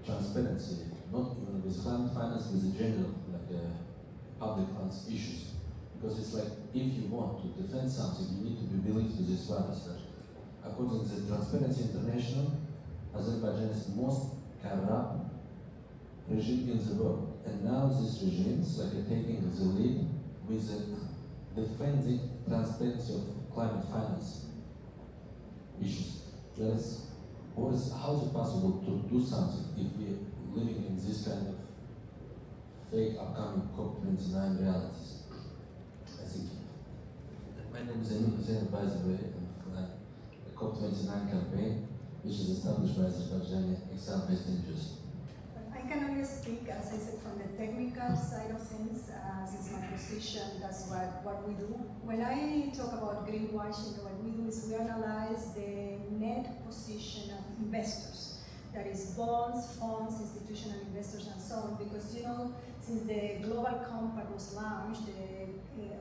transparency, not even with climate finance, with the general public funds issues. Because it's like, if you want to defend something, you need to be believed to this values. According to the Transparency International, Azerbaijan is the most corrupt regime in the world. And now these regimes are taking the lead with the defending transparency of climate finance issues. That is, how is it possible to do something if we're living in this kind of fake upcoming COP29 realities? I think. My name is Ilham Əliyevdən, by the way, of the COP29 campaign, which is established by Azerbaijani exile-based NGOs. I can only speak, as I said, from the technical side of things, since my position, that's what we do. When I talk about greenwashing, what we do is we analyze the net position of investors. That is bonds, funds, institutional investors, and so on. Because, you know, since the Global Compact was launched,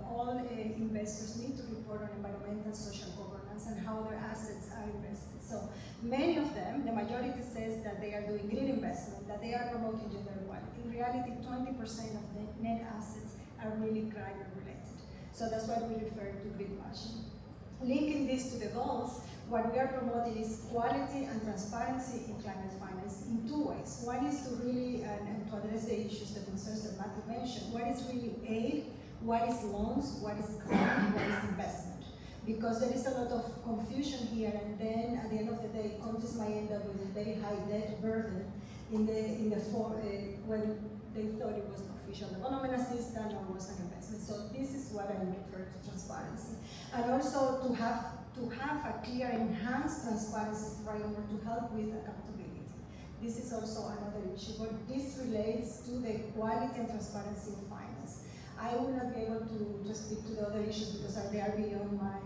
all investors need to report on environmental, social governance, and how their assets are invested. So many of them, the majority says that they are doing green investment, that they are promoting gender equality. In reality, 20% of the net assets are really climate related. So that's why we refer to greenwashing. Linking this to the goals, what we are promoting is quality and transparency in climate finance in two ways. One is to really, and to address the issues, the concerns that Matthew mentioned, what is really aid, what is loans, what is credit, what is investment. Because there is a lot of confusion here, and then at the end of the day, countries might end up with a very high debt burden in the form when they thought it was an official development assistance or was an investment. So this is what I refer to transparency, and also to have a clear, enhanced transparency framework to help with accountability. This is also another issue, but this relates to the quality and transparency of finance. I will not be able to speak to the other issues because they are beyond my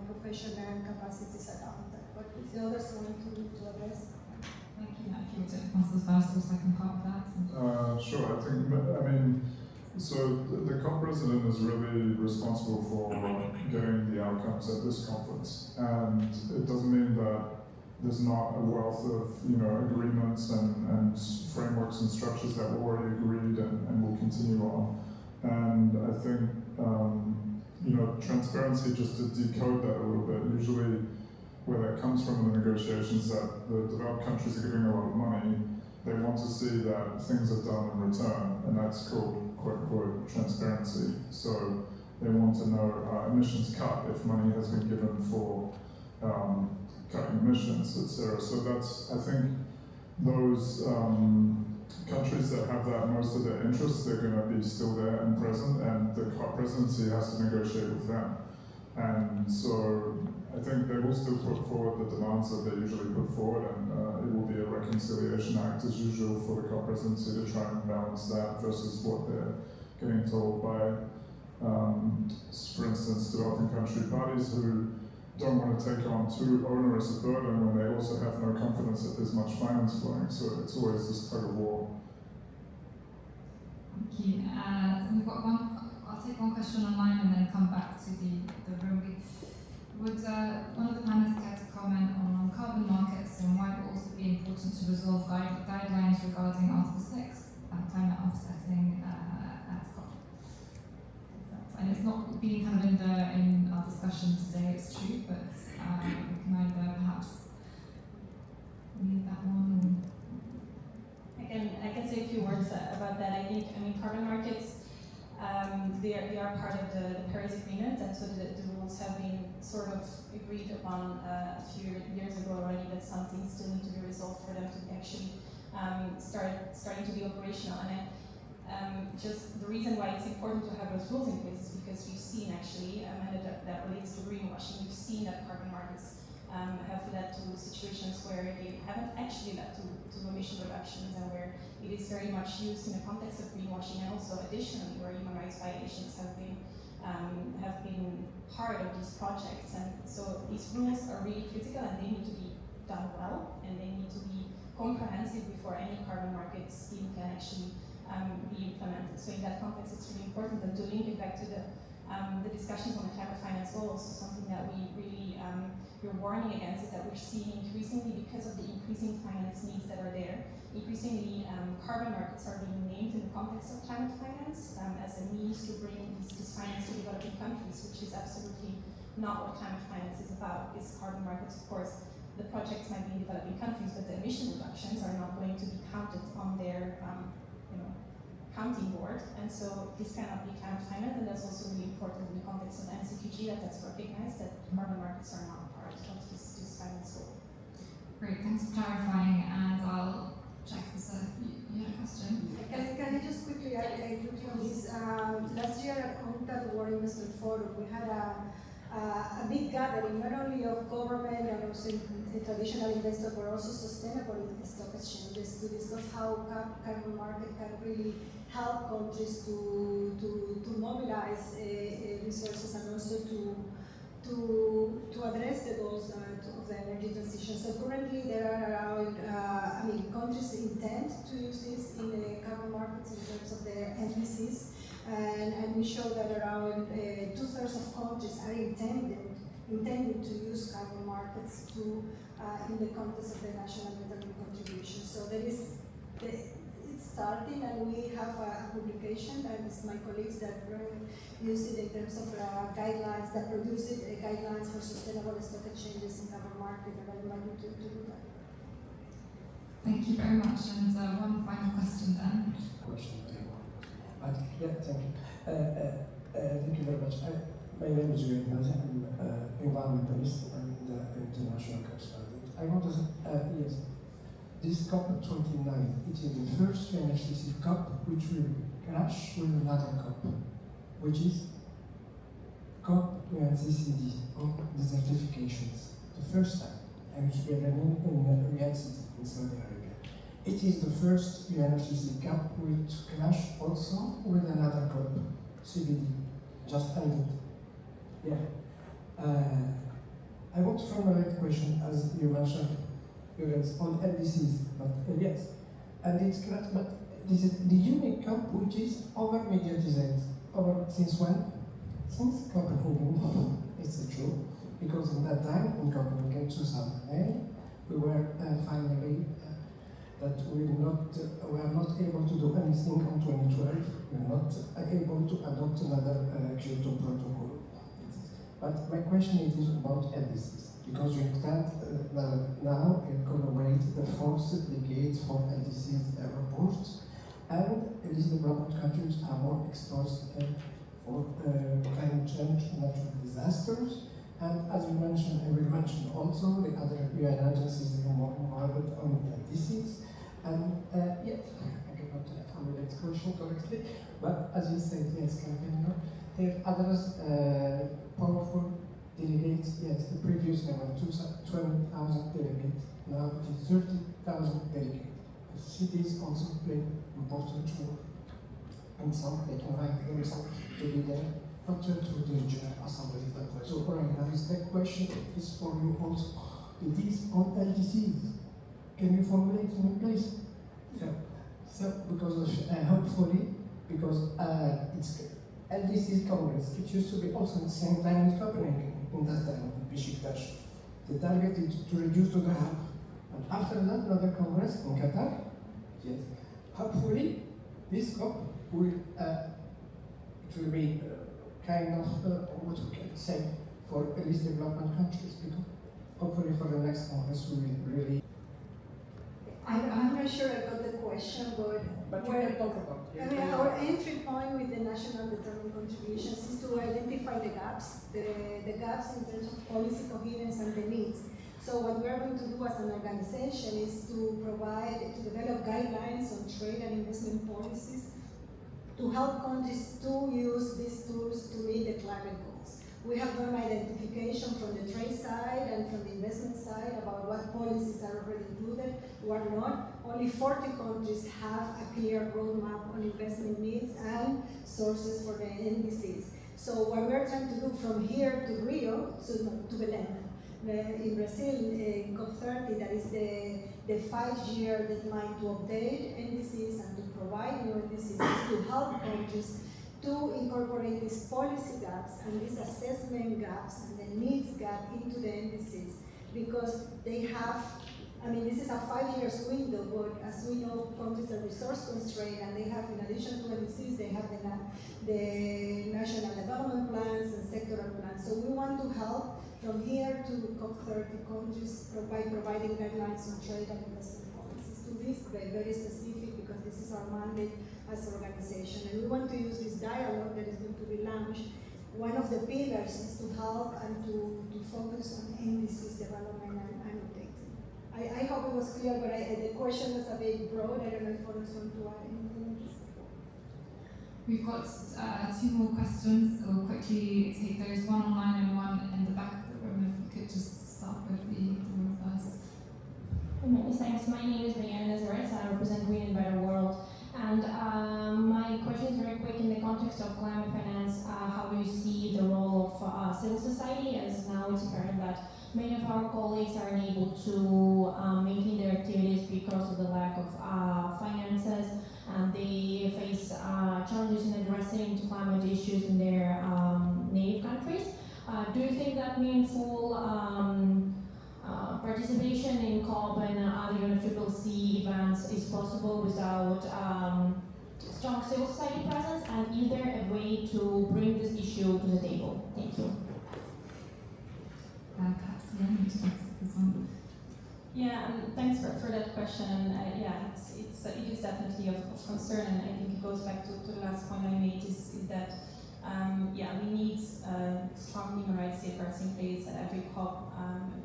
professional capacities around that. But if the others want to address. Thank you. If you were to answer the first or second part of that. Sure, I mean, so the COP president is really responsible for getting the outcomes at this conference. And it doesn't mean that there's not a wealth of agreements and frameworks and structures that were already agreed and will continue on. And I think transparency, just to decode that a little bit, usually where that comes from in the negotiations, that the developed countries are giving a lot of money, they want to see that things are done in return, and that's called quote-unquote transparency. So they want to know emissions cut if money has been given for cutting emissions, etc. So that's, I think, those countries that have that most of their interests, they're going to be still there and present, and the COP presidency has to negotiate with them. And so I think they will still put forward the demands that they usually put forward, and it will be a reconciliation act as usual for the COP presidency to try and balance that versus what they're getting told by, for instance, developing country parties who don't want to take on too onerous a burden when they also have no confidence that there's much finance flowing. So it's always this tug of war. Thank you. We've got I'll take one question online and then come back to the room. Would one of the panelists care to comment on carbon markets and why it will also be important to resolve guidelines regarding Article 6, climate offsetting at COP? And it's not being kind of in our discussion today, it's true, but we can either perhaps leave that one. I can say a few words about that. I mean, carbon markets, they are part of the Paris Agreement, and so the rules have been sort of agreed upon a few years ago already, that some things still need to be resolved for them to actually starting to be operational. And just the reason why it's important to have those rules in place is because we've seen actually, and that relates to greenwashing, we've seen that carbon markets have led to situations where they haven't actually led to emission reductions, and where it is very much used in the context of greenwashing, and also additionally where human rights violations have been part of these projects. And so these rules are really critical, and they need to be done well, and they need to be comprehensive before any carbon market scheme can actually be implemented. So in that context, it's really important. And to link it back to the discussions on the climate finance goals, something that we really we're warning against is that we're seeing increasingly, because of the increasing finance needs that are there, increasingly carbon markets are being named in the context of climate finance as a means to bring this finance to developing countries, which is absolutely not what climate finance is about. It's carbon markets, of course. The projects might be in developing countries, but the emission reductions are not going to be counted on their counting board, and so this cannot be climate finance, and that's also really important in the context of NCQG, that's recognized that carbon markets are not part of this finance goal. Great, thanks for clarifying, and I'll check this. You had a question? Can I just quickly add on this? Last year at UNCTAD, the World Investment Forum, we had a big gathering, not only of government and also traditional investors, but also sustainable stock exchanges to discuss how carbon market can really help countries to mobilize resources and also to address the goals of the energy transition. So currently there are around, countries intend to use this in the carbon markets in terms of their NDCs, and we show that around 2/3 of countries are intended to use carbon markets in the context of the national determined contribution. So there is, it's starting, and we have a publication, and it's my colleagues that use it in terms of guidelines, that produce it, guidelines for sustainable stock exchanges in carbon market, and I would like you to do that. Thank you very much, and one final question then. Question, yeah, thank you. Thank you very much. My name is Ilham Əliyevdən. I'm environmentalist and international correspondent. I want to say, yes, this COP29, it is the first UNFCCC COP which will clash with another COP, which is COP UNCCD on desertifications. The first time, and which we are running in Riyadh City in Saudi Arabia. It is the first UNFCCC COP which clash also with another COP, CBD, just ended. Yeah. I want to formulate a question, as you mentioned, on LDCs, but yes, and it's correct, but this is the unique COP which is over-mediatized. Since when? Since Copenhagen, it's true, because in that time, in Copenhagen 2008, we were finally that we are not able to do anything on 2012, we are not able to adopt another Kyoto Protocol. But my question is about LDCs, because we intend now collaborate the fourth decade for LDCs reports, and these developed countries are more exposed for climate change and natural disasters. And as you mentioned, I will mention also the other UN agencies that are more involved on LDCs. And yes, I cannot formulate the question correctly, but as you said, yes, campaigner, there are others powerful delegates. Yes, the previous there were 20,000 delegates, now it is 30,000 delegates. The cities also play important role, and some they can invite themselves to be there, not just to the General Assembly that way. So, right now, the question is for you also. It is on LDCs. Can you formulate in place? Yeah. So, because of, hopefully, because it's LDC's Congress, it used to be also at the same time with Copenhagen in that time, in Besiktas. The target is to reduce to the half. And after that, another Congress in Qatar. Yes. Hopefully, this COP will, it will be kind of what we can say for least development countries, because hopefully for the next Congress we will really. I'm not sure I got the question, but you can talk about it. Our entry point with the national determined contributions is to identify the gaps in terms of policy coherence and the needs. So what we are going to do as an organization is to develop guidelines on trade and investment policies to help countries to use these tools to meet the climate goals. We have done identification from the trade side and from the investment side about what policies are already included, what not. Only 40 countries have a clear roadmap on investment needs and sources for the NDCs. So what we're trying to do from here to Rio, to Belém, in Brazil, in COP30, that is the 5-year deadline to update NDCs and to provide new NDCs, to help countries to incorporate these policy gaps and these assessment gaps and the needs gap into the NDCs, because they have, this is a 5-year window, but as we know, countries are resource constrained, and they have, in addition to NDCs, they have the national development plans and sectoral plans. So we want to help from here to COP30 countries by providing guidelines on trade and investment policies to to this, very specific, because this is our mandate as an organization. And we want to use this dialogue that is going to be launched. One of the pillars is to help and to focus on NDC's development and updating. I hope it was clear, but the question was a bit broad. I don't know if others want to add anything. We've got 2 more questions. We'll quickly take those, one online and one in the back of the room. If we could just start with the room first. Many thanks. My name is Mariana Nazareth. I represent Green and Better World. And my question is very quick in the context of climate finance. How do you see the role of civil society, as now it's apparent that many of our colleagues are unable to maintain their activities because of the lack of finances, and they face challenges in addressing climate issues in their native countries. Do you think that meaningful participation in COP and other UNFCCC events is possible without strong civil society presence? And is there a way to bring this issue to the table? Thank you. Perhaps, yeah, you just answer this one. Yeah, thanks for that question. Yeah, it is definitely of concern, and I think it goes back to the last point I made, is that yeah, we need strong human rights safeguards in place at every COP.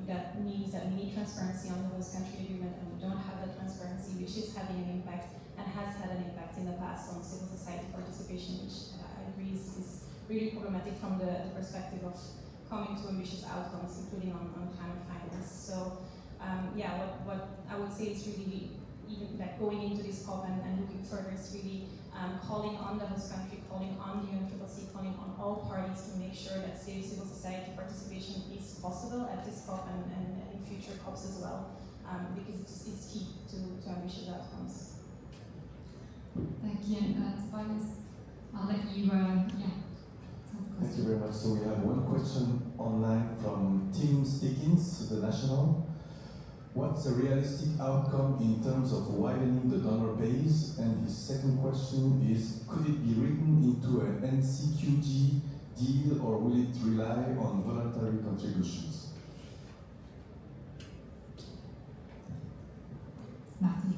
That means that we need transparency on the host country agreement, and we don't have that transparency, which is having an impact and has had an impact in the past on civil society participation, which I agree is really problematic from the perspective of coming to ambitious outcomes, including on climate finance. So yeah, what I would say is really, even like going into this COP and looking further, is really calling on the host country, calling on the UNFCCC, calling on all parties to make sure that civil society participation is possible at this COP and in future COPs as well, because it's key to ambitious outcomes. Thank you, and Tobias, I'll let you, yeah. Thank you very much. So we have one question online from Tim Stickins, the National. What's a realistic outcome in terms of widening the donor base? And his second question is, could it be written into an NCQG deal, or will it rely on voluntary contributions? Matthew.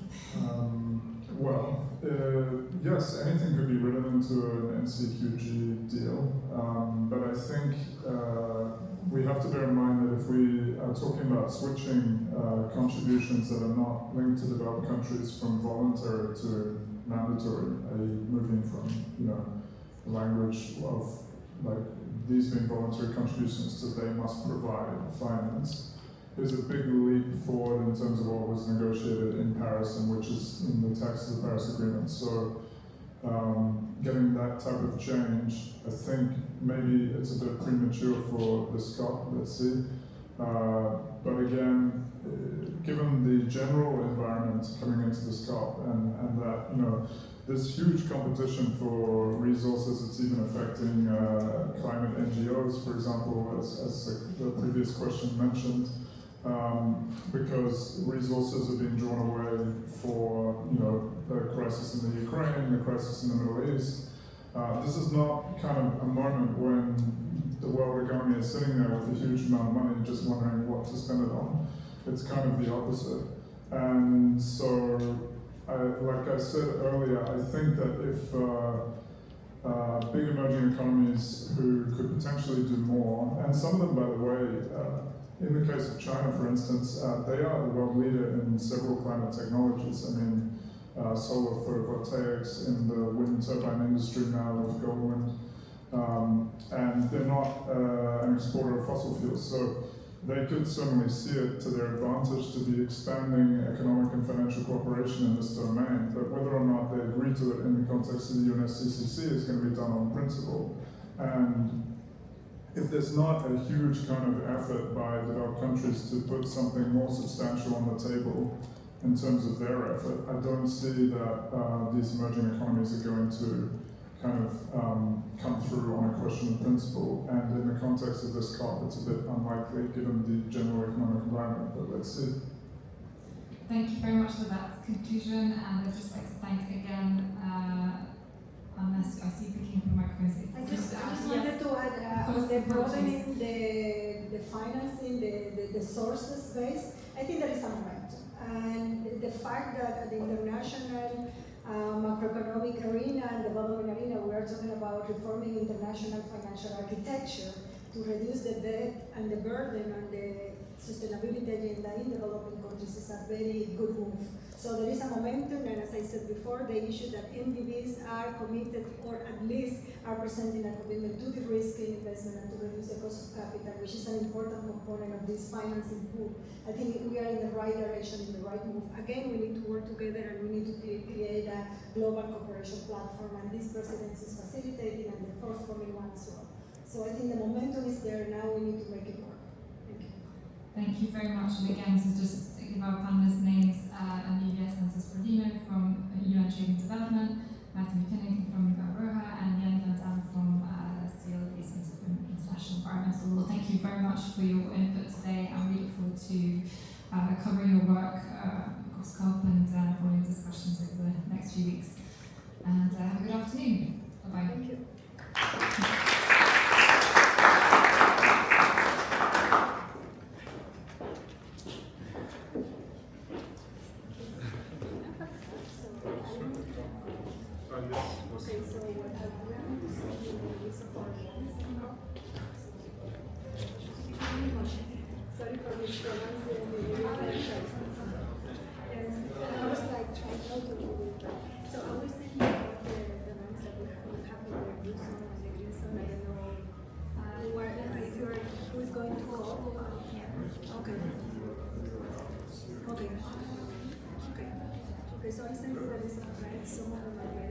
Well, yes, anything could be written into an NCQG deal, but I think we have to bear in mind that if we are talking about switching contributions that are not linked to developed countries from voluntary to mandatory, moving from the language of like these being voluntary contributions to they must provide finance, is a big leap forward in terms of what was negotiated in Paris and which is in the text of the Paris Agreement. So getting that type of change, I think maybe it's a bit premature for this COP, let's see. But again, given the general environment coming into this COP and that, there's huge competition for resources, it's even affecting climate NGOs, for example, as the previous question mentioned. Because resources are being drawn away for the crisis in the Ukraine, the crisis in the Middle East. This is not kind of a moment when the world economy is sitting there with a huge amount of money just wondering what to spend it on. It's kind of the opposite. And so, like I said earlier, I think that if big emerging economies who could potentially do more, and some of them, by the way, in the case of China, for instance, they are the world leader in several climate technologies. I mean, solar photovoltaics in the wind turbine industry now with Goldwind, and they're not an exporter of fossil fuels. So they could certainly see it to their advantage to be expanding economic and financial cooperation in this domain. But whether or not they agree to it in the context of the UNFCCC is going to be done on principle. And if there's not a huge kind of effort by developed countries to put something more substantial on the table in terms of their effort, I don't see that these emerging economies are going to kind of come through on a question of principle. And in the context of this COP, it's a bit unlikely given the general economic environment, but let's see. Thank you very much for that conclusion, and I'd just like to thank again, unless I see you picking up your microphones. I just wanted to add, the broadening the financing, the sources base, I think there is some momentum. And the fact fact that at the international macroeconomic arena and development arena, we are talking about reforming international financial architecture to reduce the debt and the burden on the sustainability agenda in developing countries is a very good move. So there is a momentum, and as I said before, the issue that MDBs are committed, or at least are presenting a commitment to de-risking investment and to reduce the cost of capital, which is an important component of this financing pool. I think we are in the right direction, in the right move. Again, we need to work together, and we need to create a global cooperation platform, and this presidency is facilitating, and the forthcoming one as well. So I think the momentum is there. Now we need to make it work. Thank you. Thank you very much. And again, to just give our panelists' names, maliyyəsində from UN Trade and Development, Matthew McKinnon from Roha, and Jan van Dam from CLD, Centre for International Environmental Law. Thank you very much for your input today, and we look forward to covering your work across COP and following discussions over the next few weeks. And have a good afternoon. Bye-bye. Thank you. Okay, so what I want to say is sorry for mispronouncing the I was like trying not to do it. So I was thinking about the names that we have in the blue zone and the green zone. I don't know if you're who's going to go. Okay. Okay. Okay. Okay. So I think that is right. Some of them are